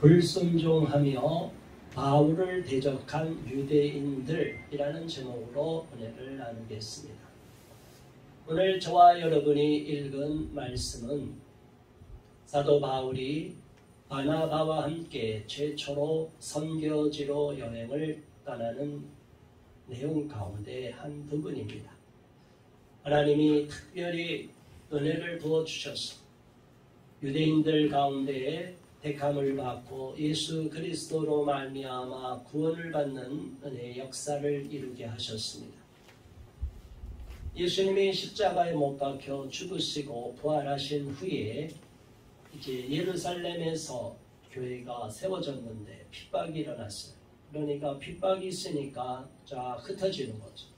불순종하며 바울을 대적한 유대인들이라는 제목으로 은혜를 나누겠습니다. 오늘 저와 여러분이 읽은 말씀은 사도 바울이 바나바와 함께 최초로 선교지로 여행을 떠나는 내용 가운데 한 부분입니다. 하나님이 특별히 은혜를 부어주셔서 유대인들 가운데에 택함을 받고 예수 그리스도로 말미암아 구원을 받는 은혜의 역사를 이루게 하셨습니다. 예수님이 십자가에 못 박혀 죽으시고 부활하신 후에 이제 예루살렘에서 교회가 세워졌는데 핍박이 일어났어요. 그러니까 핍박이 있으니까 흩어지는 거죠.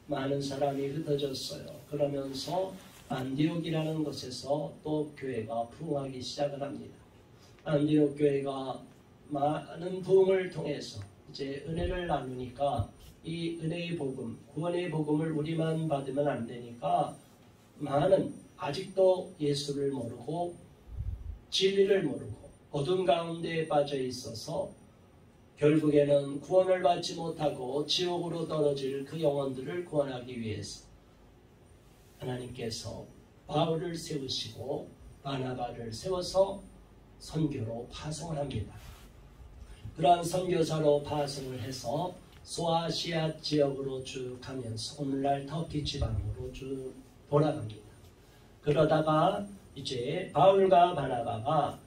많은 사람이 흩어졌어요. 그러면서 안디옥이라는 곳에서 또 교회가 부흥하기 시작을 합니다. 안디옥 교회가 많은 부흥을 통해서 이제 은혜를 나누니까 이 은혜의 복음, 구원의 복음을 우리만 받으면 안 되니까 많은 아직도 예수를 모르고 진리를 모르고 어둠 가운데 빠져 있어서 결국에는 구원을 받지 못하고 지옥으로 떨어질 그 영혼들을 구원하기 위해서 하나님께서 바울을 세우시고 바나바를 세워서 선교로 파송을 합니다. 그러한 선교사로 파송을 해서 소아시아 지역으로 쭉 가면서 오늘날 터키 지방으로 쭉 돌아갑니다. 그러다가 이제 바울과 바나바가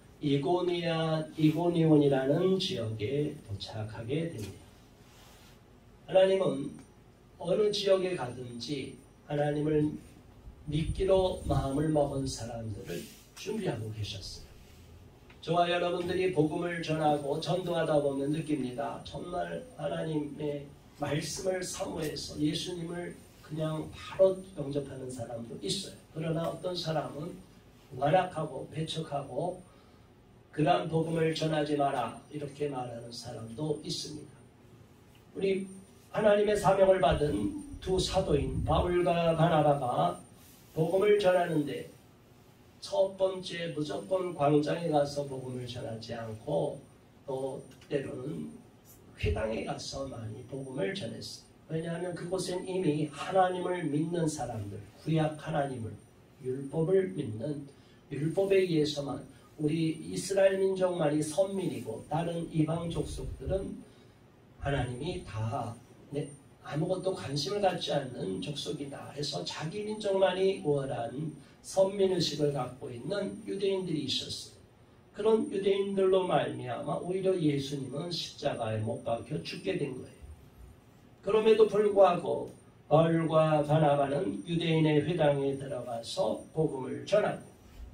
이고니온이라는 지역에 도착하게 됩니다. 하나님은 어느 지역에 가든지 하나님을 믿기로 마음을 먹은 사람들을 준비하고 계셨어요. 저와 여러분들이 복음을 전하고 전도하다 보면 느낍니다. 정말 하나님의 말씀을 사모해서 예수님을 그냥 바로 영접하는 사람도 있어요. 그러나 어떤 사람은 완악하고 배척하고 그러한 복음을 전하지 마라 이렇게 말하는 사람도 있습니다. 우리 하나님의 사명을 받은 두 사도인 바울과 바나바가 복음을 전하는데 첫 번째 무조건 광장에 가서 복음을 전하지 않고 또 때로는 회당에 가서 많이 복음을 전했어요. 왜냐하면 그곳엔 이미 하나님을 믿는 사람들, 구약 하나님을, 율법을 믿는 율법에 의해서만 우리 이스라엘 민족만이 선민이고 다른 이방 족속들은 하나님이 다 아무것도 관심을 갖지 않는 족속이다 해서 자기 민족만이 우월한 선민의식을 갖고 있는 유대인들이 있었어요. 그런 유대인들로 말미암아 오히려 예수님은 십자가에 못 박혀 죽게 된 거예요. 그럼에도 불구하고 바울과 바나바는 유대인의 회당에 들어가서 복음을 전하고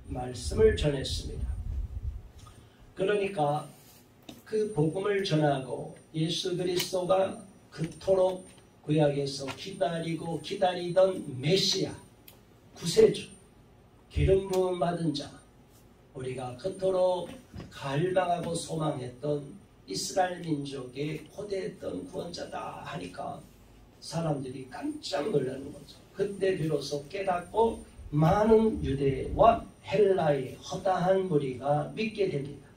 말씀을 전했습니다. 그러니까 그 복음을 전하고 예수 그리스도가 그토록 구약에서 기다리고 기다리던 메시아, 구세주, 기름 부음 받은 자, 우리가 그토록 갈망하고 소망했던 이스라엘 민족의 호대했던 구원자다 하니까 사람들이 깜짝 놀라는 거죠. 그때 비로소 깨닫고 많은 유대와 헬라의 허다한 무리가 믿게 됩니다.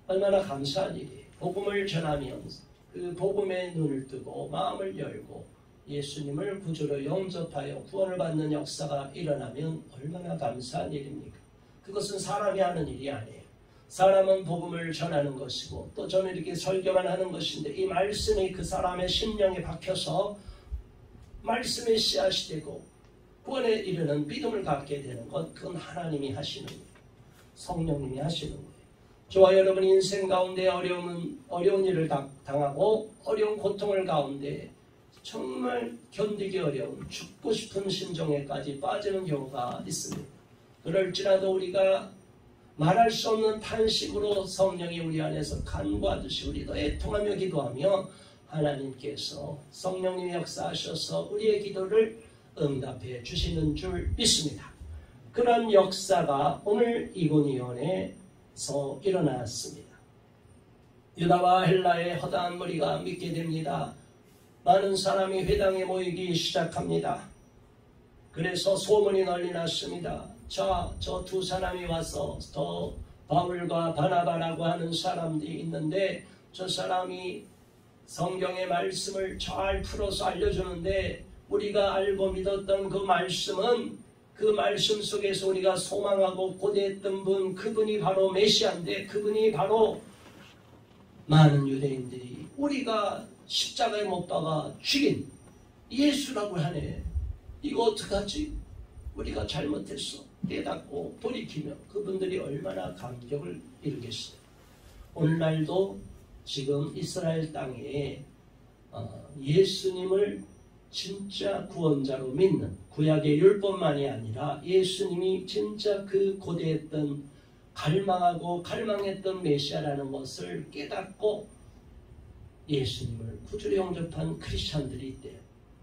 얼마나 감사한 일이에요. 복음을 전하면서 그 복음에 눈을 뜨고 마음을 열고 예수님을 구주로 영접하여 구원을 받는 역사가 일어나면 얼마나 감사한 일입니까? 그것은 사람이 하는 일이 아니에요. 사람은 복음을 전하는 것이고 또 저는 이렇게 설교만 하는 것인데 이 말씀이 그 사람의 심령에 박혀서 말씀의 씨앗이 되고 구원에 이르는 믿음을 갖게 되는 것, 그건 하나님이 하시는 거예요. 성령님이 하시는 거예요. 저와 여러분 인생 가운데 어려운 일을 당하고 어려운 고통을 가운데 정말 견디기 어려운 죽고 싶은 심정에까지 빠지는 경우가 있습니다. 그럴지라도 우리가 말할 수 없는 탄식으로 성령이 우리 안에서 간구하듯이 우리도 애통하며 기도하며 하나님께서 성령님이 역사하셔서 우리의 기도를 응답해 주시는 줄 믿습니다. 그런 역사가 오늘 이고니온에서 일어났습니다. 유다와 헬라의 허다한 무리가 믿게 됩니다. 많은 사람이 회당에 모이기 시작합니다. 그래서 소문이 널리 났습니다. 저 두 사람이 와서 더 바울과 바나바라고 하는 사람들이 있는데 저 사람이 성경의 말씀을 잘 풀어서 알려주는데 우리가 알고 믿었던 그 말씀은 그 말씀 속에서 우리가 소망하고 고대했던 분, 그분이 바로 메시아인데 그분이 바로 많은 유대인들이 우리가 십자가에 못 박아 죽인 예수라고 하네. 이거 어떡하지? 우리가 잘못했어. 깨닫고 돌이키며 그분들이 얼마나 감격을 이루겠어요. 오늘날도 지금 이스라엘 땅에 예수님을 진짜 구원자로 믿는 구약의 율법만이 아니라 예수님이 진짜 그 고대했던 갈망하고 갈망했던 메시아라는 것을 깨닫고 예수님을 구주로 영접한 크리스찬들이 있대요.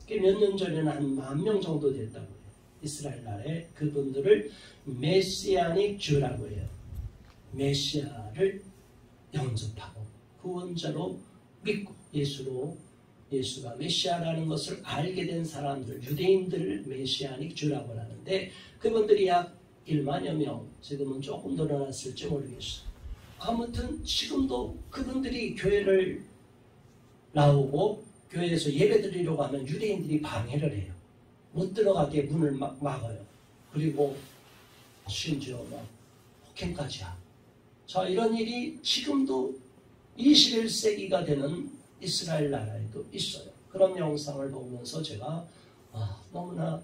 몇 년 전에는 한 10,000명 정도 됐다고 해요. 이스라엘 나라에 그분들을 메시아닉 주라고 해요. 메시아를 영접하고 구원자로 믿고 예수가 메시아라는 것을 알게 된 사람들, 유대인들을 메시아닉 주라고 하는데 그분들이 약 1만여 명, 지금은 조금 늘어났을지 모르겠어요. 아무튼 지금도 그분들이 교회를 나오고 교회에서 예배드리려고 하면 유대인들이 방해를 해요. 못 들어가게 문을 막아요. 그리고 심지어 폭행까지 하고. 자, 이런 일이 지금도 21세기가 되는 이스라엘 나라에도 있어요. 그런 영상을 보면서 제가 너무나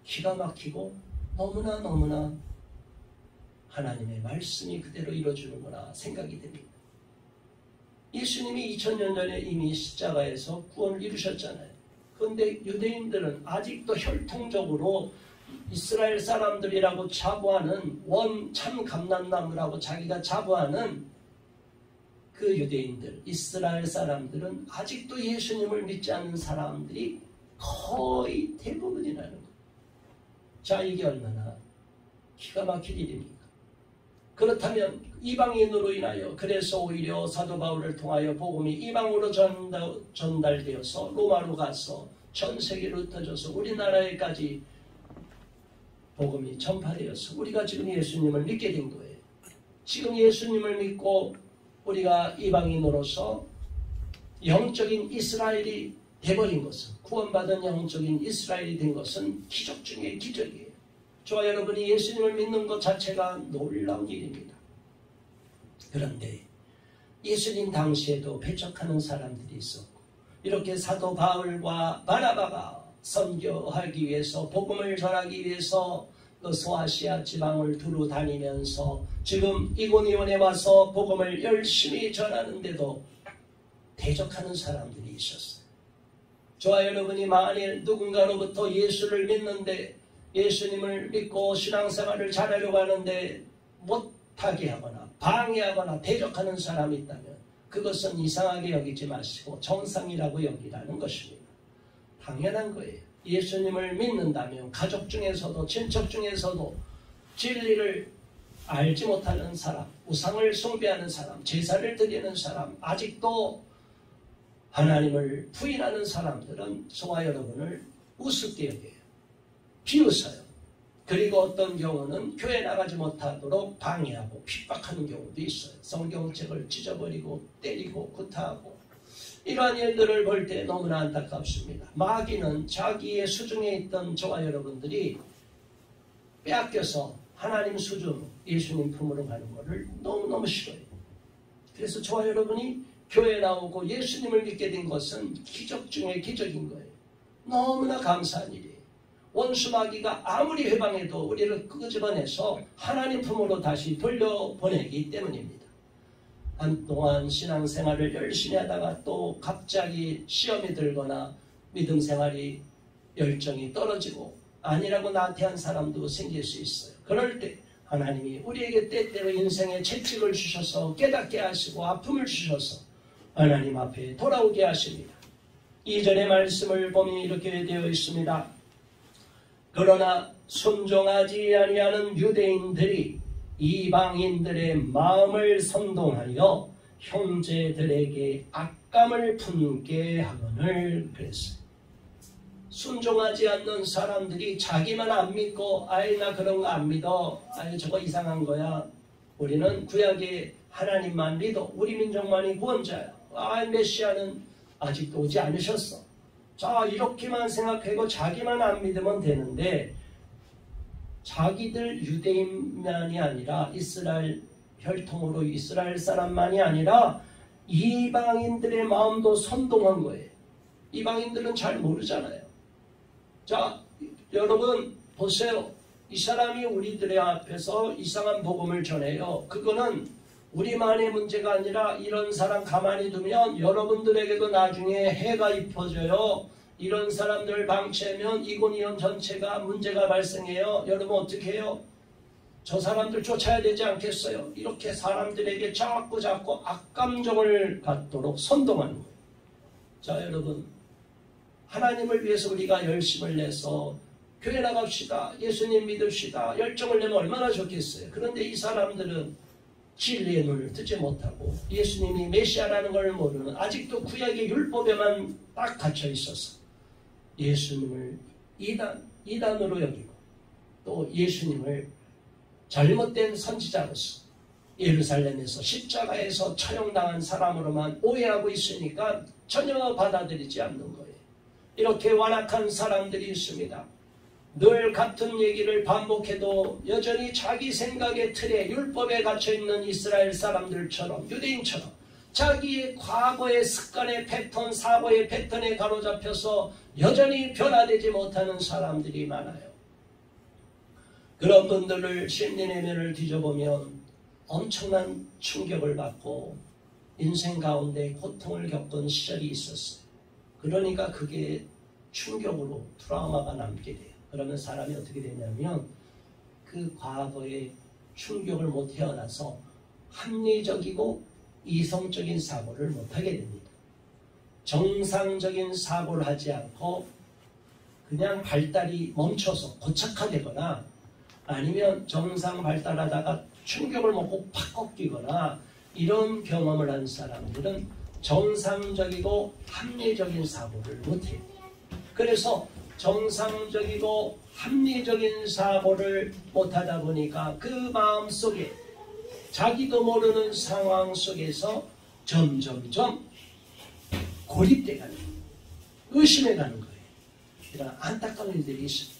기가 막히고 너무나 하나님의 말씀이 그대로 이루어지는구나 생각이 됩니다. 예수님이 2000년 전에 이미 십자가에서 구원을 이루셨잖아요. 그런데 유대인들은 아직도 혈통적으로 이스라엘 사람들이라고 자부하는 참 감람나무라고 자기가 자부하는 그 유대인들, 이스라엘 사람들은 아직도 예수님을 믿지 않는 사람들이 거의 대부분이라는 거예요. 자, 이게 얼마나 기가 막힐 일입니까? 그렇다면 이방인으로 인하여 그래서 오히려 사도 바울을 통하여 복음이 이방으로 전달되어서 로마로 가서 전 세계로 흩어져서 우리나라에까지 복음이 전파되어서 우리가 지금 예수님을 믿게 된 거예요. 지금 예수님을 믿고 우리가 이방인으로서 영적인 이스라엘이 돼버린 것은, 구원받은 영적인 이스라엘이 된 것은 기적 중에 기적이에요. 저와 여러분이 예수님을 믿는 것 자체가 놀라운 일입니다. 그런데 예수님 당시에도 배척하는 사람들이 있었고, 이렇게 사도 바울과 바나바가 선교하기 위해서, 복음을 전하기 위해서 그 소아시아 지방을 두루 다니면서 지금 이고니온에 와서 복음을 열심히 전하는데도 대적하는 사람들이 있었어요. 저와 여러분이 만일 누군가로부터 예수를 믿는데, 예수님을 믿고 신앙생활을 잘하려고 하는데 못하게 하거나 방해하거나 대적하는 사람이 있다면 그것은 이상하게 여기지 마시고 정상이라고 여기라는 것입니다. 당연한 거예요. 예수님을 믿는다면 가족 중에서도 친척 중에서도 진리를 알지 못하는 사람, 우상을 숭배하는 사람, 제사를 드리는 사람, 아직도 하나님을 부인하는 사람들은 저와 여러분을 우습게 여겨요. 비웃어요. 그리고 어떤 경우는 교회 나가지 못하도록 방해하고 핍박하는 경우도 있어요. 성경책을 찢어버리고 때리고 구타하고. 이러한 일들을 볼 때 너무나 안타깝습니다. 마귀는 자기의 수중에 있던 저와 여러분들이 빼앗겨서 하나님 수중, 예수님 품으로 가는 것을 너무너무 싫어해요. 그래서 저와 여러분이 교회에 나오고 예수님을 믿게 된 것은 기적 중에 기적인 거예요. 너무나 감사한 일이에요. 원수 마귀가 아무리 회방해도 우리를 끄집어내서 하나님 품으로 다시 돌려보내기 때문입니다. 한동안 신앙생활을 열심히 하다가 또 갑자기 시험이 들거나 믿음 생활이 열정이 떨어지고 아니라고 나태한 사람도 생길 수 있어요. 그럴 때 하나님이 우리에게 때때로 인생의 채찍을 주셔서 깨닫게 하시고 아픔을 주셔서 하나님 앞에 돌아오게 하십니다. 이전의 말씀을 보면 이렇게 되어 있습니다. 그러나 순종하지 아니하는 유대인들이 이방인들의 마음을 선동하여 형제들에게 악감을 품게 하거늘 그랬어요. 순종하지 않는 사람들이 자기만 안 믿고 아이 나 그런 거 안 믿어, 아이 저거 이상한 거야, 우리는 구약의 하나님만 믿어. 우리 민족만이 구원자야. 메시아는 아직도 오지 않으셨어. 자, 이렇게만 생각하고 자기만 안 믿으면 되는데, 자기들 유대인만이 아니라 이스라엘 혈통으로 이스라엘 사람만이 아니라 이방인들의 마음도 선동한 거예요. 이방인들은 잘 모르잖아요. 자, 여러분 보세요. 이 사람이 우리들의 앞에서 이상한 복음을 전해요. 그거는 우리만의 문제가 아니라 이런 사람 가만히 두면 여러분들에게도 나중에 해가 입혀져요. 이런 사람들 방치하면 이고니온 전체가 문제가 발생해요. 여러분 어떻게 해요? 저 사람들 쫓아야 되지 않겠어요? 이렇게 사람들에게 자꾸 악감정을 갖도록 선동하는 거예요. 자, 여러분, 하나님을 위해서 우리가 열심을 내서 교회 나갑시다, 예수님 믿읍시다, 열정을 내면 얼마나 좋겠어요. 그런데 이 사람들은 진리의 눈을 뜨지 못하고 예수님이 메시아라는 걸 모르는, 아직도 구약의 율법에만 딱 갇혀 있어서 예수님을 이단으로 여기고 또 예수님을 잘못된 선지자로서 예루살렘에서 십자가에서 처형당한 사람으로만 오해하고 있으니까 전혀 받아들이지 않는 거예요. 이렇게 완악한 사람들이 있습니다. 늘 같은 얘기를 반복해도 여전히 자기 생각의 틀에 율법에 갇혀있는 이스라엘 사람들처럼, 유대인처럼 자기의 과거의 습관의 패턴, 사고의 패턴에 가로잡혀서 여전히 변화되지 못하는 사람들이 많아요. 그런 분들을 심리 내면을 뒤져보면 엄청난 충격을 받고 인생 가운데 고통을 겪은 시절이 있었어요. 그러니까 그게 충격으로 트라우마가 남게 돼요. 그러면 사람이 어떻게 되냐면 그 과거의 충격을 못 헤어나서 합리적이고 이성적인 사고를 못하게 됩니다. 정상적인 사고를 하지 않고 그냥 발달이 멈춰서 고착화되거나 아니면 정상 발달하다가 충격을 먹고 팍 꺾이거나 이런 경험을 한 사람들은 정상적이고 합리적인 사고를 못해요. 그래서 정상적이고 합리적인 사고를 못하다 보니까 그 마음속에 자기도 모르는 상황 속에서 점점점 고립돼 가는 거예요. 의심해 가는 거예요. 이런 안타까운 일들이 있습니다.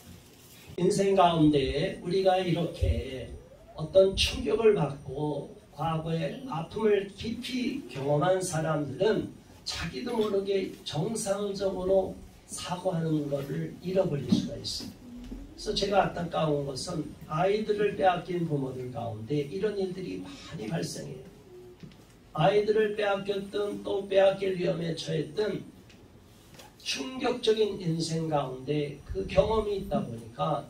인생 가운데 우리가 이렇게 어떤 충격을 받고 과거의 아픔을 깊이 경험한 사람들은 자기도 모르게 정상적으로 사고하는 것을 잃어버릴 수가 있습니다. 그래서 제가 안타까운 것은 아이들을 빼앗긴 부모들 가운데 이런 일들이 많이 발생해요. 아이들을 빼앗겼든 또 빼앗길 위험에 처했든 충격적인 인생 가운데 그 경험이 있다 보니까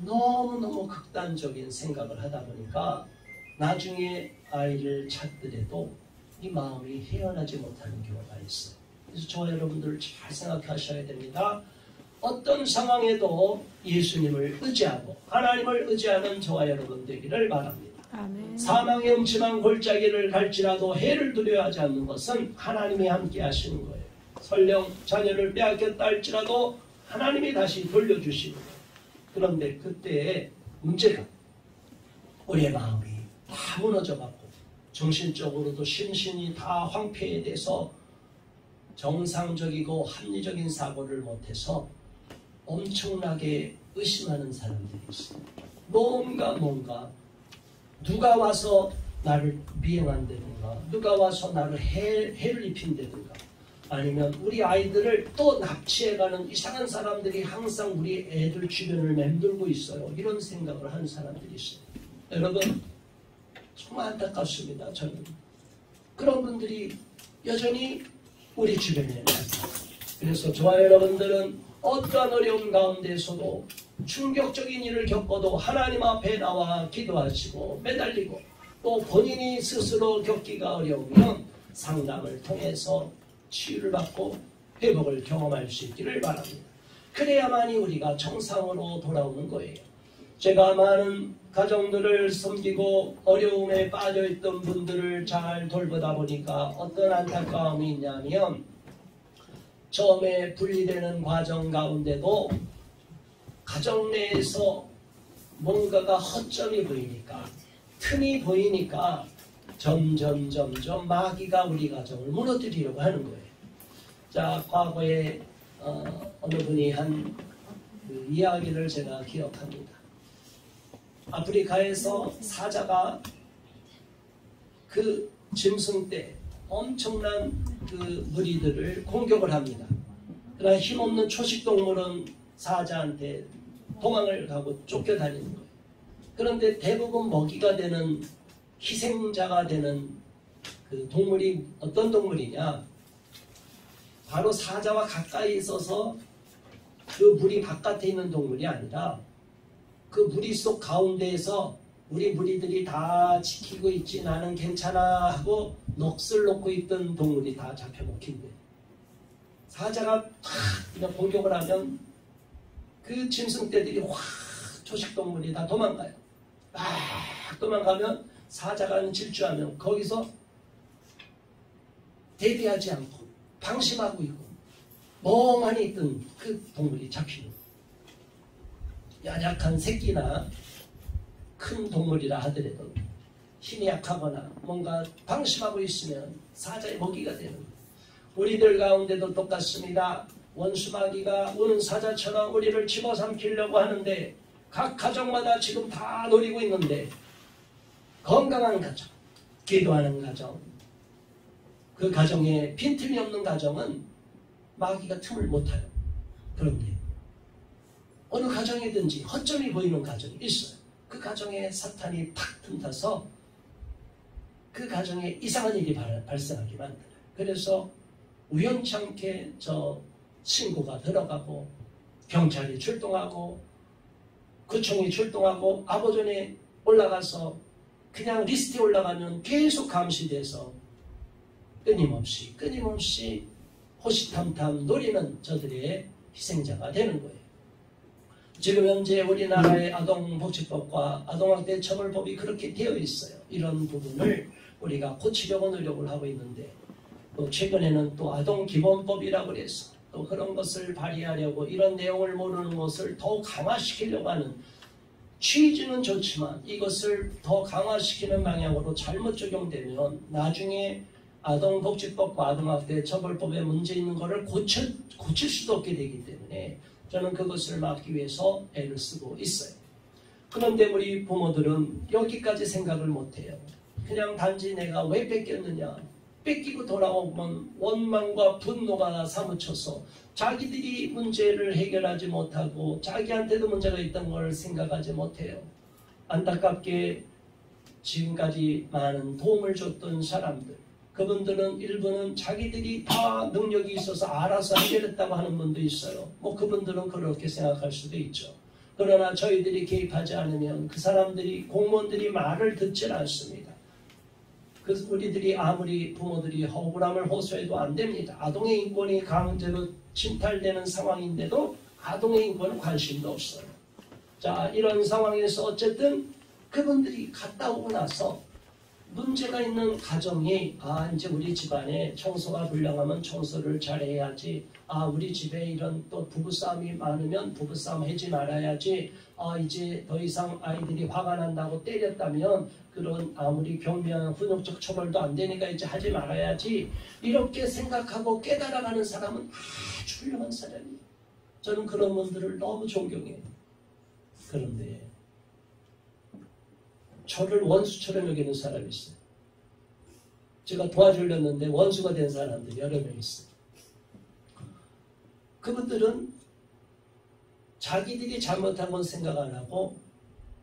너무너무 극단적인 생각을 하다 보니까 나중에 아이를 찾더라도 이 마음이 헤어나지 못하는 경우가 있어요. 그래서 저와 여러분들 잘 생각하셔야 됩니다. 어떤 상황에도 예수님을 의지하고 하나님을 의지하는 저와 여러분 되기를 바랍니다. 아멘. 사망의 음침한 골짜기를 갈지라도 해를 두려워하지 않는 것은 하나님이 함께 하시는 거예요. 설령 자녀를 빼앗겼다 할지라도 하나님이 다시 돌려주시는 거예요. 그런데 그때의 문제가 우리의 마음이 다 무너져갖고 정신적으로도 심신이 다 황폐해돼서 정상적이고 합리적인 사고를 못해서 엄청나게 의심하는 사람들이 있어요. 뭔가 누가 와서 나를 미행한다든가 누가 와서 나를 해를 입힌다든가 아니면 우리 아이들을 또 납치해가는 이상한 사람들이 항상 우리 애들 주변을 맴돌고 있어요. 이런 생각을 하는 사람들이 있어요. 여러분 정말 안타깝습니다. 저는 그런 분들이 여전히 우리 주변에 있습니다. 그래서 저와 여러분들은 어떠한 어려움 가운데서도 충격적인 일을 겪어도 하나님 앞에 나와 기도하시고 매달리고 또 본인이 스스로 겪기가 어려우면 상담을 통해서 치유를 받고 회복을 경험할 수 있기를 바랍니다. 그래야만이 우리가 정상으로 돌아오는 거예요. 제가 많은 가정들을 섬기고 어려움에 빠져있던 분들을 잘 돌보다 보니까 어떤 안타까움이 있냐면 처음에 분리되는 과정 가운데도 가정 내에서 뭔가가 허점이 보이니까 틈이 보이니까 점점 마귀가 우리 가정을 무너뜨리려고 하는 거예요. 자, 과거에 어느 분이 한 그 이야기를 제가 기억합니다. 아프리카에서 사자가 그 짐승 때 엄청난 그 무리들을 공격을 합니다. 그러나 힘없는 초식동물은 사자한테 도망을 가고 쫓겨다니는 거예요. 그런데 대부분 먹이가 되는 희생자가 되는 그 동물이 어떤 동물이냐? 바로 사자와 가까이 있어서 그 무리 바깥에 있는 동물이 아니라 그 무리 속 가운데에서 우리 무리들이 다 지키고 있지 나는 괜찮아 하고 넋을 놓고 있던 동물이 다 잡혀 먹힌대. 사자가 그냥 공격을 하면 그 짐승떼들이 확 초식동물이 다 도망가요. 막 도망가면 사자가 질주하면 거기서 대비하지 않고 방심하고 있고 멍하니 있던 그 동물이 잡히는 거예요. 연약한 새끼나 큰 동물이라 하더라도 힘이 약하거나 뭔가 방심하고 있으면 사자의 먹이가 되는 거예요. 우리들 가운데도 똑같습니다. 원수마귀가 우는 사자처럼 우리를 집어삼키려고 하는데 각 가정마다 지금 다 노리고 있는데 건강한 가정, 기도하는 가정, 그 가정에 빈틈이 없는 가정은 마귀가 틈을 못 타요. 그런데 어느 가정이든지 허점이 보이는 가정이 있어요. 그 가정에 사탄이 탁 틈타서 그 가정에 이상한 일이 발생하게 만들어요. 그래서 우연찮게 저 신고가 들어가고 경찰이 출동하고 구청이 출동하고 아버존에 올라가서 그냥 리스트에 올라가면 계속 감시돼서 끊임없이 호시탐탐 노리는 저들의 희생자가 되는 거예요. 지금 현재 우리나라의 아동복지법과 아동학대 처벌법이 그렇게 되어 있어요. 이런 부분을 우리가 고치려고 노력을 하고 있는데 또 최근에는 또 아동기본법이라고 해서 또 그런 것을 발의하려고 이런 내용을 모르는 것을 더 강화시키려고 하는 취지는 좋지만 이것을 더 강화시키는 방향으로 잘못 적용되면 나중에 아동복지법과 아동학대 처벌법에 문제 있는 것을 고칠 수도 없게 되기 때문에 저는 그것을 막기 위해서 애를 쓰고 있어요. 그런데 우리 부모들은 여기까지 생각을 못해요. 그냥 단지 내가 왜 뺏겼느냐, 뺏기고 돌아오면 원망과 분노가 사무쳐서 자기들이 문제를 해결하지 못하고 자기한테도 문제가 있던 걸 생각하지 못해요. 안타깝게 지금까지 많은 도움을 줬던 사람들, 그분들은 일부는 자기들이 다 능력이 있어서 알아서 해결했다고 하는 분도 있어요. 뭐 그분들은 그렇게 생각할 수도 있죠. 그러나 저희들이 개입하지 않으면 그 사람들이 공무원들이 말을 듣질 않습니다. 그래서 우리들이 아무리 부모들이 억울함을 호소해도 안 됩니다. 아동의 인권이 강제로 침탈되는 상황인데도 아동의 인권은 관심도 없어요. 자, 이런 상황에서 어쨌든 그분들이 갔다 오고 나서 문제가 있는 가정이 이제 우리 집안에 청소가 불량하면 청소를 잘해야지, 우리 집에 이런 또 부부싸움이 많으면 부부싸움 하지 말아야지, 이제 더 이상 아이들이 화가 난다고 때렸다면 그런 아무리 경미한 훈육적 처벌도 안 되니까 이제 하지 말아야지, 이렇게 생각하고 깨달아가는 사람은 아주 훌륭한 사람이에요. 저는 그런 분들을 너무 존경해요. 그런데 저를 원수처럼 여기는 사람이 있어요. 제가 도와주려고 했는데 원수가 된 사람들이 여러 명 있어요. 그분들은 자기들이 잘못한 건 생각 안 하고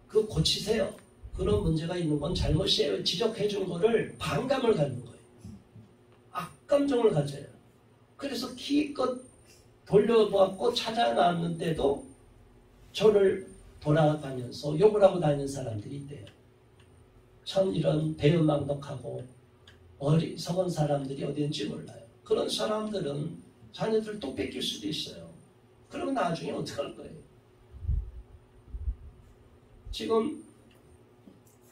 그거 고치세요. 그런 문제가 있는 건 잘못이에요. 지적해 준 거를 반감을 갖는 거예요. 악감정을 가져요. 그래서 기껏 돌려보았고 찾아놨는데도 저를 돌아가면서 욕을 하고 다니는 사람들이 있대요. 참 이런 배은망덕하고 어리석은 사람들이 어딘지 몰라요. 그런 사람들은 자녀들 또 뺏길 수도 있어요. 그러면 나중에 어떻게 할 거예요? 지금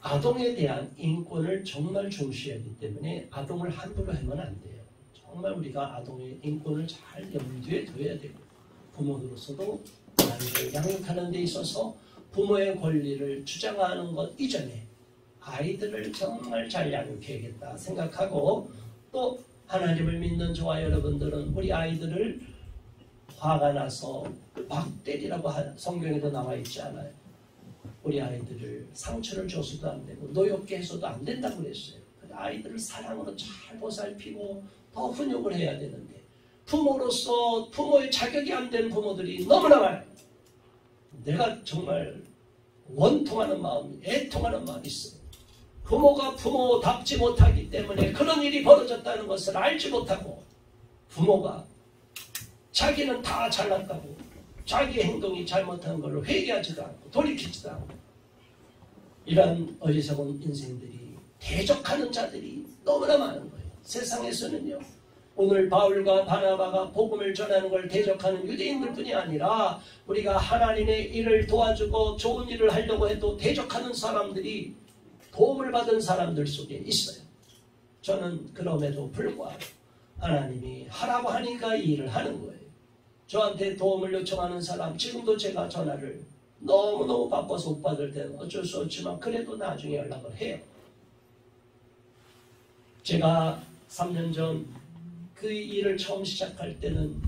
아동에 대한 인권을 정말 중시하기 때문에 아동을 함부로 하면 안 돼요. 정말 우리가 아동의 인권을 잘 염두에 둬야 되고 부모로서도 아이를 양육하는 데 있어서 부모의 권리를 주장하는 것 이전에 아이들을 정말 잘 양육해야겠다 생각하고, 또 하나님을 믿는 저와 여러분들은 우리 아이들을 화가 나서 막 때리라고 성경에도 나와 있지 않아요. 우리 아이들을 상처를 줘서도 안 되고 노엽게 해서도 안 된다고 그랬어요. 아이들을 사랑으로 잘 보살피고 더 훈육을 해야 되는데, 부모로서 부모의 자격이 안 된 부모들이 너무나 많아요. 내가 정말 원통하는 마음, 애통하는 마음이 있어요. 부모가 부모답지 못하기 때문에 그런 일이 벌어졌다는 것을 알지 못하고, 부모가 자기는 다 잘났다고 자기 행동이 잘못한 걸로 회개하지도 않고 돌이키지도 않고, 이런 어리석은 인생들이, 대적하는 자들이 너무나 많은 거예요. 세상에서는요, 오늘 바울과 바나바가 복음을 전하는 걸 대적하는 유대인들뿐이 아니라 우리가 하나님의 일을 도와주고 좋은 일을 하려고 해도 대적하는 사람들이 도움을 받은 사람들 속에 있어요. 저는 그럼에도 불구하고 하나님이 하라고 하니까 이 일을 하는 거예요. 저한테 도움을 요청하는 사람, 지금도 제가 전화를 너무너무 바빠서 못 받을 때는 어쩔 수 없지만 그래도 나중에 연락을 해요. 제가 3년 전 그 일을 처음 시작할 때는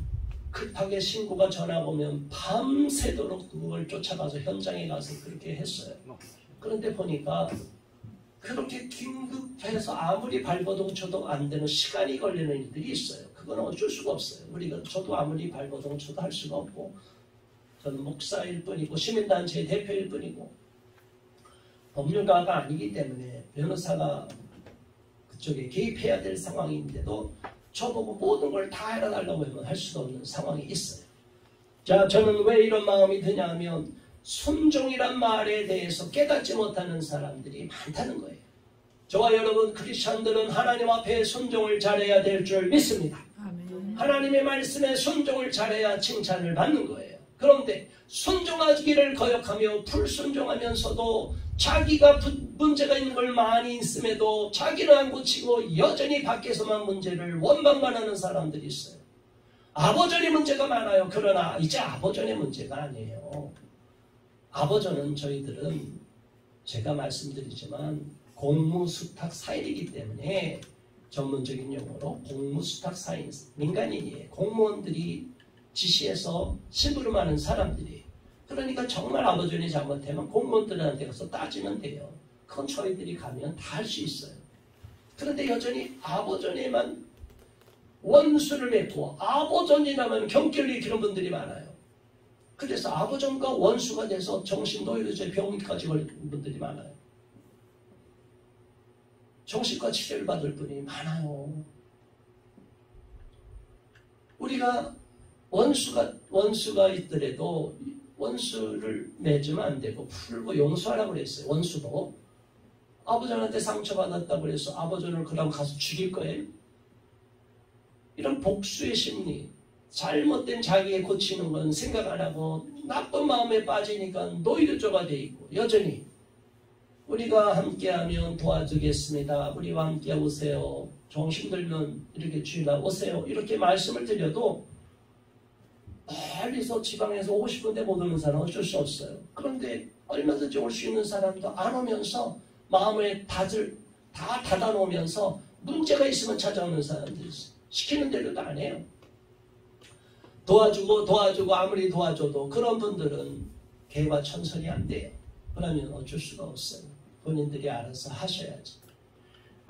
급하게 신고가 전화가 오면 밤새도록 그걸 쫓아가서 현장에 가서 그렇게 했어요. 그런데 보니까 그렇게 긴급해서 아무리 발버둥 쳐도 안 되는 시간이 걸리는 일들이 있어요. 그건 어쩔 수가 없어요. 저도 아무리 발버둥 쳐도 할 수가 없고, 저는 목사일 뿐이고 시민단체의 대표일 뿐이고 법률가가 아니기 때문에 변호사가 그쪽에 개입해야 될 상황인데도 저보고 모든 걸 다 해달라고 하면 할 수가 없는 상황이 있어요. 자, 저는 왜 이런 마음이 드냐면 순종이란 말에 대해서 깨닫지 못하는 사람들이 많다는 거예요. 저와 여러분 크리스천들은 하나님 앞에 순종을 잘해야 될 줄 믿습니다. 아멘. 하나님의 말씀에 순종을 잘해야 칭찬을 받는 거예요. 그런데 순종하기를 거역하며 불순종하면서도 자기가 문제가 있는 걸 많이 있음에도 자기는 안 고치고 여전히 밖에서만 문제를 원망만 하는 사람들이 있어요. 아버전의 문제가 많아요. 그러나 이제 아버전의 문제가 아니에요. 아버전은 저희들은 제가 말씀드리지만 공무수탁 사인이기 때문에 전문적인 용어로 공무수탁 사인, 민간인이에요. 공무원들이 지시해서 심부름하는 사람들이. 그러니까 정말 아버전이 잘못하면 공무원들한테 가서 따지면 돼요. 그건 저희들이 가면 다 할 수 있어요. 그런데 여전히 아버전에만 원수를 맺고 아버전이라면 경계를 익히는 분들이 많아요. 그래서 아버전과 원수가 돼서 정신노이로제 병까지 걸린 분들이 많아요. 정신과 치료를 받을 분이 많아요. 우리가 원수가 있더라도 원수를 맺으면 안 되고 풀고 용서하라고 그랬어요. 원수도 아버전한테 상처받았다고 그래서 아버전을 그럼 가서 죽일 거예요? 이런 복수의 심리, 잘못된 자기의 고치는 건 생각 안 하고 나쁜 마음에 빠지니까 노이로조가 돼 있고, 여전히 우리가 함께하면 도와주겠습니다. 우리와 함께 오세요. 좀 힘들면 이렇게 주일날 오세요. 이렇게 말씀을 드려도 멀리서 지방에서 오고 싶은데 못 오는 사람은 어쩔 수 없어요. 그런데 얼마든지 올 수 있는 사람도 안 오면서 마음의 닫을 다 닫아놓으면서 문제가 있으면 찾아오는 사람들이 있어요. 시키는 대로도 안 해요. 도와주고 아무리 도와줘도 그런 분들은 개와 천선이 안 돼요. 그러면 어쩔 수가 없어요. 본인들이 알아서 하셔야지.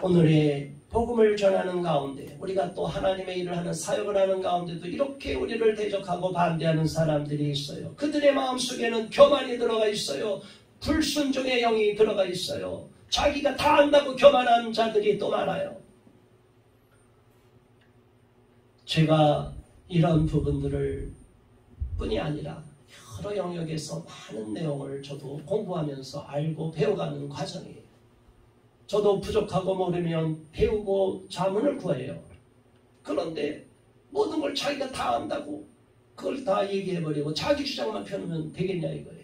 오늘의 복음을 전하는 가운데 우리가 또 하나님의 일을 하는 사역을 하는 가운데도 이렇게 우리를 대적하고 반대하는 사람들이 있어요. 그들의 마음속에는 교만이 들어가 있어요. 불순종의 영이 들어가 있어요. 자기가 다 안다고 교만한 자들이 또 많아요. 제가 이런 부분들을 뿐이 아니라 여러 영역에서 많은 내용을 저도 공부하면서 알고 배워가는 과정이에요. 저도 부족하고 모르면 배우고 자문을 구해요. 그런데 모든 걸 자기가 다 안다고 그걸 다 얘기해버리고 자기 주장만 펴놓으면 되겠냐 이거예요.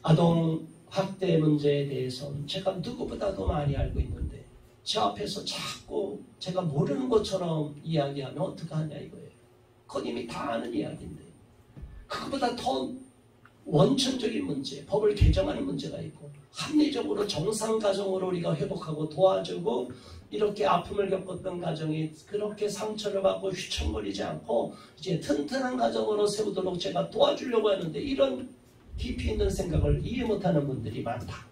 아동 학대 문제에 대해서는 제가 누구보다도 많이 알고 있는데 제 앞에서 자꾸 제가 모르는 것처럼 이야기하면 어떡하냐 이거예요. 그건 이미 다 아는 이야기인데 그것보다 더 원천적인 문제, 법을 개정하는 문제가 있고 합리적으로 정상 가정으로 우리가 회복하고 도와주고 이렇게 아픔을 겪었던 가정이 그렇게 상처를 받고 휘청거리지 않고 이제 튼튼한 가정으로 세우도록 제가 도와주려고 하는데 이런 깊이 있는 생각을 이해 못하는 분들이 많다.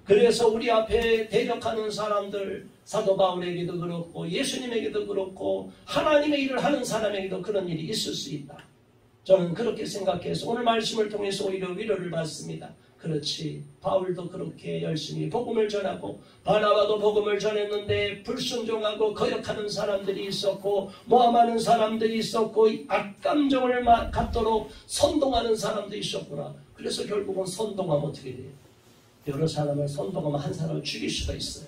그래서 우리 앞에 대적하는 사람들, 사도 바울에게도 그렇고 예수님에게도 그렇고 하나님의 일을 하는 사람에게도 그런 일이 있을 수 있다. 저는 그렇게 생각해서 오늘 말씀을 통해서 오히려 위로를 받습니다. 그렇지, 바울도 그렇게 열심히 복음을 전하고 바나바도 복음을 전했는데 불순종하고 거역하는 사람들이 있었고 모함하는 사람들이 있었고 악감정을 갖도록 선동하는 사람도 있었구나. 그래서 결국은 선동하면 어떻게 돼요? 여러 사람을 선동하면 한 사람을 죽일 수가 있어요.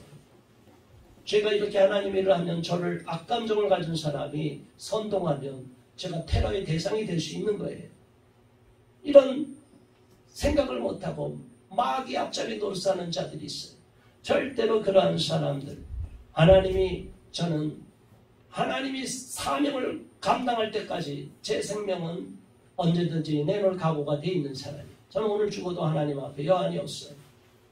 제가 이렇게 하나님 일을 하면 저를 악감정을 가진 사람이 선동하면 제가 테러의 대상이 될 수 있는 거예요. 이런 생각을 못하고 마귀 앞자리 노릇하는 자들이 있어요. 절대로 그러한 사람들, 저는 하나님이 사명을 감당할 때까지 제 생명은 언제든지 내놓을 각오가 되어 있는 사람이에요. 저는 오늘 죽어도 하나님 앞에 여한이 없어요.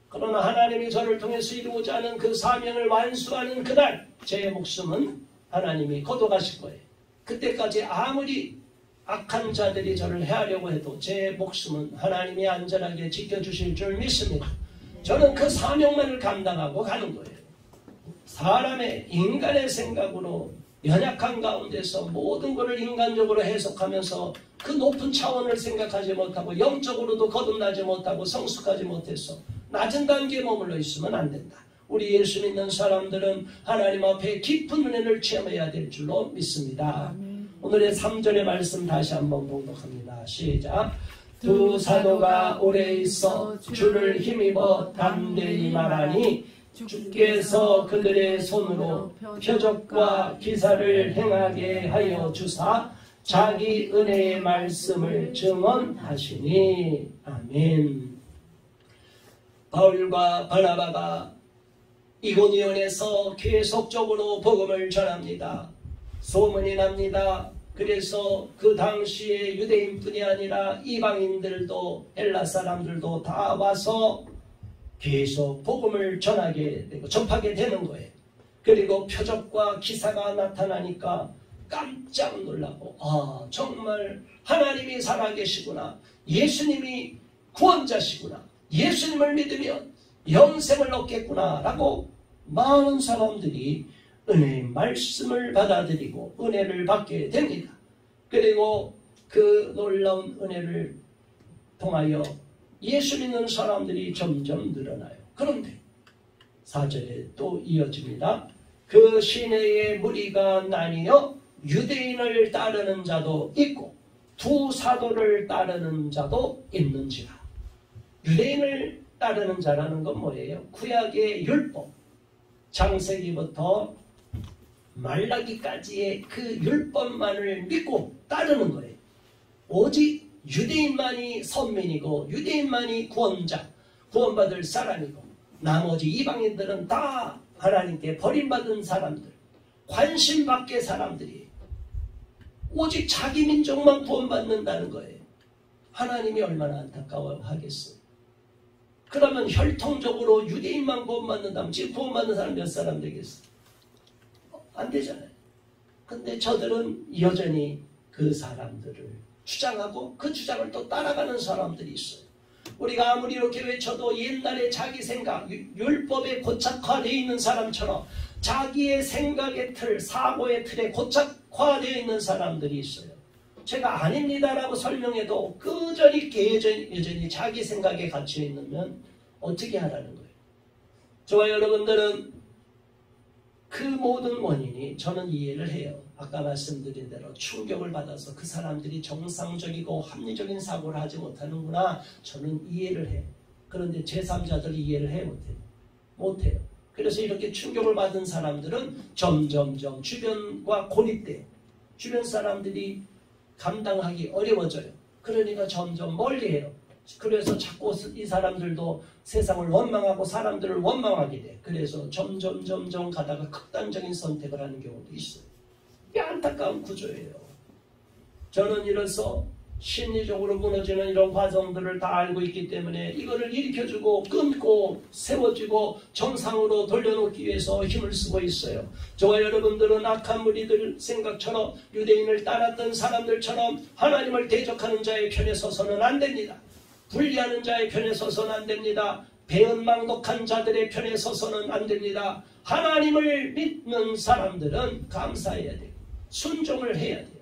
그러나 하나님이 저를 통해서 이루고자 하는 그 사명을 완수하는 그날 제 목숨은 하나님이 거둬가실 거예요. 그때까지 아무리 악한 자들이 저를 해하려고 해도 제 목숨은 하나님이 안전하게 지켜주실 줄 믿습니다. 저는 그 사명만을 감당하고 가는 거예요. 사람의 인간의 생각으로 연약한 가운데서 모든 것을 인간적으로 해석하면서 그 높은 차원을 생각하지 못하고 영적으로도 거듭나지 못하고 성숙하지 못해서 낮은 단계에 머물러 있으면 안 된다. 우리 예수 믿는 사람들은 하나님 앞에 깊은 은혜를 체험해야 될 줄로 믿습니다. 오늘의 3절의 말씀 다시 한번 봉독합니다. 시작. 두 사도가 오래 있어 주를 힘입어 담대히 말하니 주께서 그들의 손으로 표적과 기사를 행하게 하여 주사 자기 은혜의 말씀을 증언하시니. 아멘. 바울과 바나바가 이고니온에서 계속적으로 복음을 전합니다. 소문이 납니다. 그래서 그 당시에 유대인뿐이 아니라 이방인들도 헬라 사람들도 다 와서 계속 복음을 전하게 되고 접하게 되는 거예요. 그리고 표적과 기사가 나타나니까 깜짝 놀라고 정말 하나님이 살아계시구나. 예수님이 구원자시구나. 예수님을 믿으면 영생을 얻겠구나 라고 많은 사람들이 은혜의 말씀을 받아들이고 은혜를 받게 됩니다. 그리고 그 놀라운 은혜를 통하여 예수 믿는 사람들이 점점 늘어나요. 그런데 4절에 또 이어집니다. 그 시내의 무리가 나뉘어 유대인을 따르는 자도 있고 두 사도를 따르는 자도 있는지라. 유대인을 따르는 자라는 건 뭐예요? 구약의 율법, 창세기부터 말라기까지의 그 율법만을 믿고 따르는 거예요. 오직 유대인만이 선민이고 유대인만이 구원자, 구원받을 사람이고 나머지 이방인들은 다 하나님께 버림받은 사람들, 관심 밖의 사람들이 오직 자기 민족만 구원받는다는 거예요. 하나님이 얼마나 안타까워하겠어요. 그러면 혈통적으로 유대인만 구원받는다면 지금 구원받는 사람 몇 사람 되겠어요? 안 되잖아요. 근데 저들은 여전히 그 사람들을 주장하고 그 주장을 또 따라가는 사람들이 있어요. 우리가 아무리 이렇게 외쳐도 옛날에 자기 생각, 율법에 고착화되어 있는 사람처럼 자기의 생각의 틀, 사고의 틀에 고착화되어 있는 사람들이 있어요. 제가 아닙니다라고 설명해도 여전히 자기 생각에 갇혀 있으면 어떻게 하라는 거예요? 저와 여러분들은 그 모든 원인이 저는 이해를 해요. 아까 말씀드린 대로 충격을 받아서 그 사람들이 정상적이고 합리적인 사고를 하지 못하는구나. 저는 이해를 해요. 그런데 제3자들이 이해를 해요? 못해요. 그래서 이렇게 충격을 받은 사람들은 점점점 주변과 고립돼요. 주변 사람들이 감당하기 어려워져요. 그러니까 점점 멀리해요. 그래서 자꾸 이 사람들도 세상을 원망하고 사람들을 원망하게 돼. 그래서 점점 가다가 극단적인 선택을 하는 경우도 있어요. 이게 안타까운 구조예요. 저는 이래서 심리적으로 무너지는 이런 과정들을 다 알고 있기 때문에 이거를 일으켜주고 끊고 세워주고 정상으로 돌려놓기 위해서 힘을 쓰고 있어요. 저와 여러분들은 악한 무리들 생각처럼 유대인을 따랐던 사람들처럼 하나님을 대적하는 자의 편에 서서는 안 됩니다. 분리하는 자의 편에 서서는 안 됩니다. 배은망덕한 자들의 편에 서서는 안 됩니다. 하나님을 믿는 사람들은 감사해야 돼요. 순종을 해야 돼요.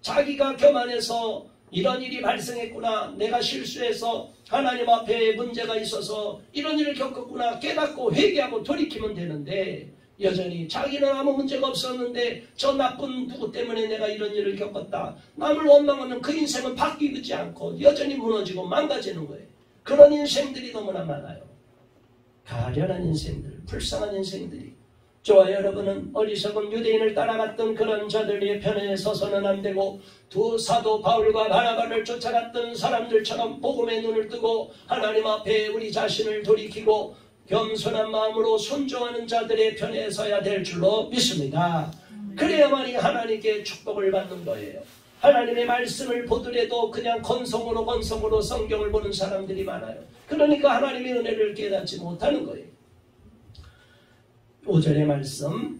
자기가 교만해서 이런 일이 발생했구나, 내가 실수해서 하나님 앞에 문제가 있어서 이런 일을 겪었구나 깨닫고 회개하고 돌이키면 되는데, 여전히 자기는 아무 문제가 없었는데 저 나쁜 누구 때문에 내가 이런 일을 겪었다, 남을 원망하면 그 인생은 바뀌지 않고 여전히 무너지고 망가지는 거예요. 그런 인생들이 너무나 많아요. 가련한 인생들, 불쌍한 인생들이. 저와 여러분은 어리석은 유대인을 따라갔던 그런 자들의 편에 서서는 안 되고, 두 사도 바울과 바나바를 쫓아갔던 사람들처럼 복음의 눈을 뜨고 하나님 앞에 우리 자신을 돌이키고 겸손한 마음으로 순종하는 자들의 편에 서야 될 줄로 믿습니다. 그래야만이 하나님께 축복을 받는 거예요. 하나님의 말씀을 보더라도 그냥 건성으로 성경을 보는 사람들이 많아요. 그러니까 하나님의 은혜를 깨닫지 못하는 거예요. 5절의 말씀,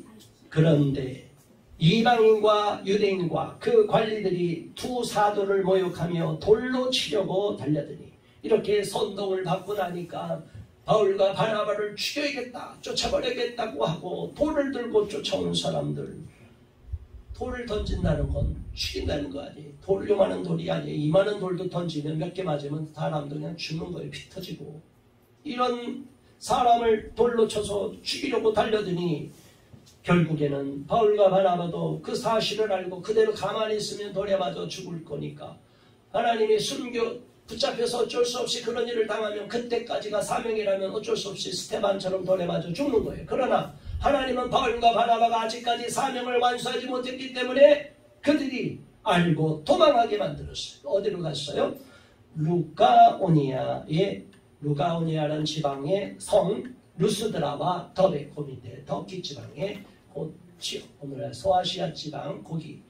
그런데 이방인과 유대인과 그 관리들이 두 사도를 모욕하며 돌로 치려고 달려드니, 이렇게 선동을 받고 나니까 바울과 바나바를 죽여야겠다, 쫓아버리겠다고 하고 돌을 들고 쫓아오는 사람들, 돌을 던진다는 건 죽인다는 거 아니에요. 돌, 요만한 돌이 아니에요. 이만한 돌도 던지면 몇 개 맞으면 사람도 그냥 죽는 거예요. 피 터지고. 이런 사람을 돌로 쳐서 죽이려고 달려드니, 결국에는 바울과 바나바도 그 사실을 알고 그대로 가만히 있으면 돌에 맞아 죽을 거니까 하나님의 순교 붙잡혀서 어쩔 수 없이 그런 일을 당하면 그때까지가 사명이라면 어쩔 수 없이 스테반처럼 돌에 맞아 죽는 거예요. 그러나 하나님은 바울과 바나바가 아직까지 사명을 완수하지 못했기 때문에 그들이 알고 도망하게 만들었어요. 어디로 갔어요? 루가오니아라는 지방의 성 루스드라와 더베, 그 밑에 터키 지방의 그 지역, 오늘날 소아시아 지방 거기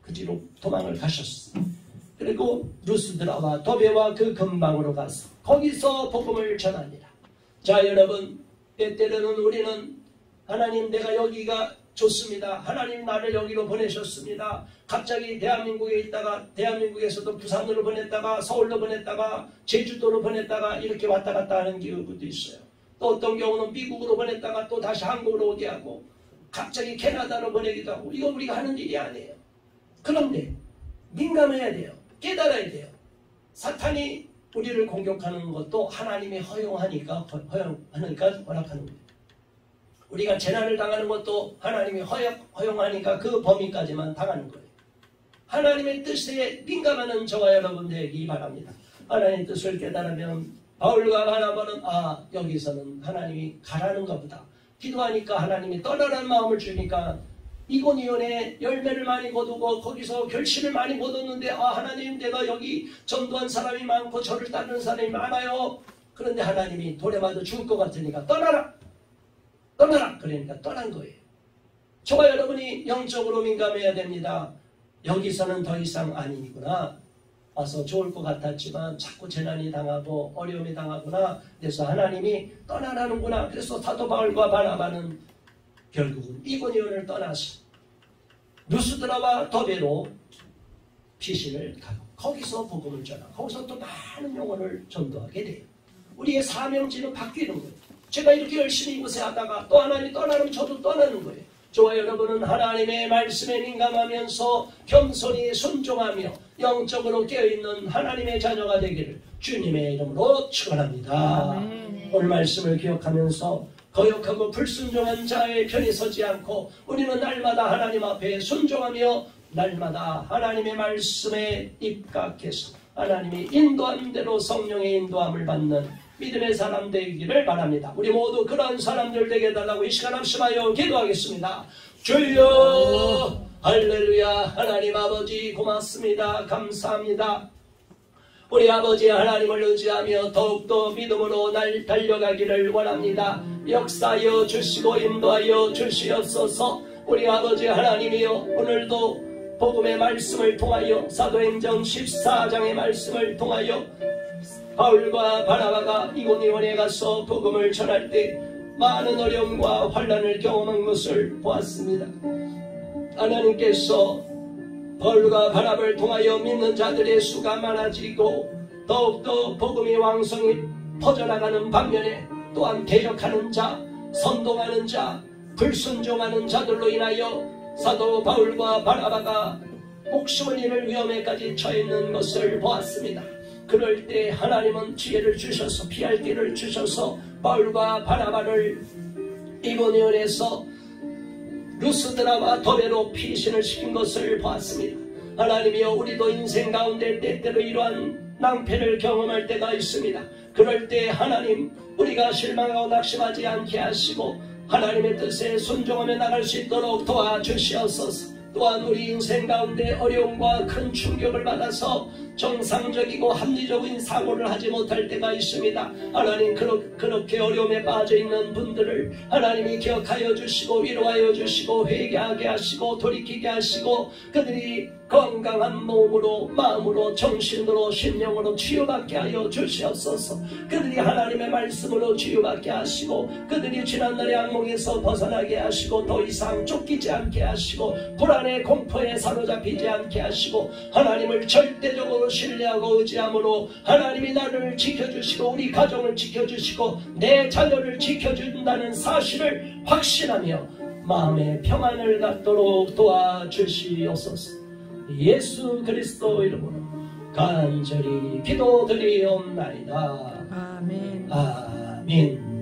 그 뒤로 도망을 가셨어요. 그리고 루스드라와 더베와 그 근방으로 가서 거기서 복음을 전합니다. 자, 여러분, 때때로는 우리는 하나님, 내가 여기가 좋습니다, 하나님 나를 여기로 보내셨습니다, 갑자기 대한민국에 있다가 대한민국에서도 부산으로 보냈다가 서울로 보냈다가 제주도로 보냈다가 이렇게 왔다 갔다 하는 경우도 있어요. 또 어떤 경우는 미국으로 보냈다가 또 다시 한국으로 오게 하고 갑자기 캐나다로 보내기도 하고, 이거 우리가 하는 일이 아니에요. 그런데 민감해야 돼요. 깨달아야 돼요. 사탄이 우리를 공격하는 것도 하나님이 허용하니까 허락하는 거예요. 우리가 재난을 당하는 것도 하나님이 허용하니까 그 범위까지만 당하는 거예요. 하나님의 뜻에 민감하는 저와 여러분 되기 바랍니다. 하나님의 뜻을 깨달으면 바울과 바나바는 여기서는 하나님이 가라는가 보다. 기도하니까 하나님이 떠나라는 마음을 주니까 이고니온에 열매를 많이 거두고 거기서 결실을 많이 거뒀는데, 하나님, 내가 여기 전도한 사람이 많고 저를 따르는 사람이 많아요. 그런데 하나님이 돌에 맞아 죽을 것 같으니까 떠나라, 그러니까 떠난 거예요. 저와 여러분이 영적으로 민감해야 됩니다. 여기서는 더 이상 아니구나, 와서 좋을 것 같았지만 자꾸 재난이 당하고 어려움이 당하구나, 그래서 하나님이 떠나라는구나. 그래서 사도 바울과 바나바는 결국은 이고니온을 떠나서 루스드라와 더베로 피신을 가고 거기서 복음을 전하고 거기서 또 많은 영혼을 전도하게 돼요. 우리의 사명지는 바뀌는 거예요. 제가 이렇게 열심히 이곳에 하다가 또 하나님이 떠나면 저도 떠나는 거예요. 저와 여러분은 하나님의 말씀에 민감하면서 겸손히 순종하며 영적으로 깨어있는 하나님의 자녀가 되기를 주님의 이름으로 축원합니다. 오늘 말씀을 기억하면서 거역하고 불순종한 자의 편에 서지 않고 우리는 날마다 하나님 앞에 순종하며 날마다 하나님의 말씀에 입각해서 하나님이 인도한 대로 성령의 인도함을 받는 믿음의 사람 되기를 바랍니다. 우리 모두 그런 사람들 되게 해달라고 이 시간 합심하여 기도하겠습니다. 주여, 할렐루야. 하나님 아버지 고맙습니다. 감사합니다. 우리 아버지 하나님을 의지하며 더욱더 믿음으로 날 달려가기를 원합니다. 역사하여 주시고 인도하여 주시옵소서. 우리 아버지 하나님이여, 오늘도 복음의 말씀을 통하여 사도행전 14장의 말씀을 통하여 바울과 바나바가 이고니온에 가서 복음을 전할 때 많은 어려움과 환난을 경험한 것을 보았습니다. 하나님께서 바울과 바나바를 통하여 믿는 자들의 수가 많아지고 더욱더 복음이 왕성히 퍼져나가는 반면에 또한 대적하는 자, 선동하는 자, 불순종하는 자들로 인하여 사도 바울과 바나바가 목숨을 잃을 위험에까지 처했는 것을 보았습니다. 그럴 때 하나님은 지혜를 주셔서 피할 길을 주셔서 바울과 바나바를 이고니온에서 루스드라와 더베로 피신을 시킨 것을 보았습니다. 하나님이여, 우리도 인생 가운데 때때로 이러한 낭패를 경험할 때가 있습니다. 그럴 때 하나님, 우리가 실망하고 낙심하지 않게 하시고 하나님의 뜻에 순종하며 나갈 수 있도록 도와주시옵소서. 또한 우리 인생 가운데 어려움과 큰 충격을 받아서 정상적이고 합리적인 사고를 하지 못할 때가 있습니다. 하나님, 그렇게 어려움에 빠져있는 분들을 하나님이 기억하여 주시고 위로하여 주시고 회개하게 하시고 돌이키게 하시고 그들이 건강한 몸으로 마음으로 정신으로 심령으로 치유받게 하여 주시옵소서. 그들이 하나님의 말씀으로 치유받게 하시고 그들이 지난날의 악몽에서 벗어나게 하시고 더 이상 쫓기지 않게 하시고 불안의 공포에 사로잡히지 않게 하시고 하나님을 절대적으로 신뢰하고 의지함으로 하나님이 나를 지켜주시고 우리 가정을 지켜주시고 내 자녀를 지켜준다는 사실을 확신하며 마음의 평안을 갖도록 도와주시옵소서. 예수 그리스도 이름으로 간절히 기도드리옵나이다. 아멘. 아멘.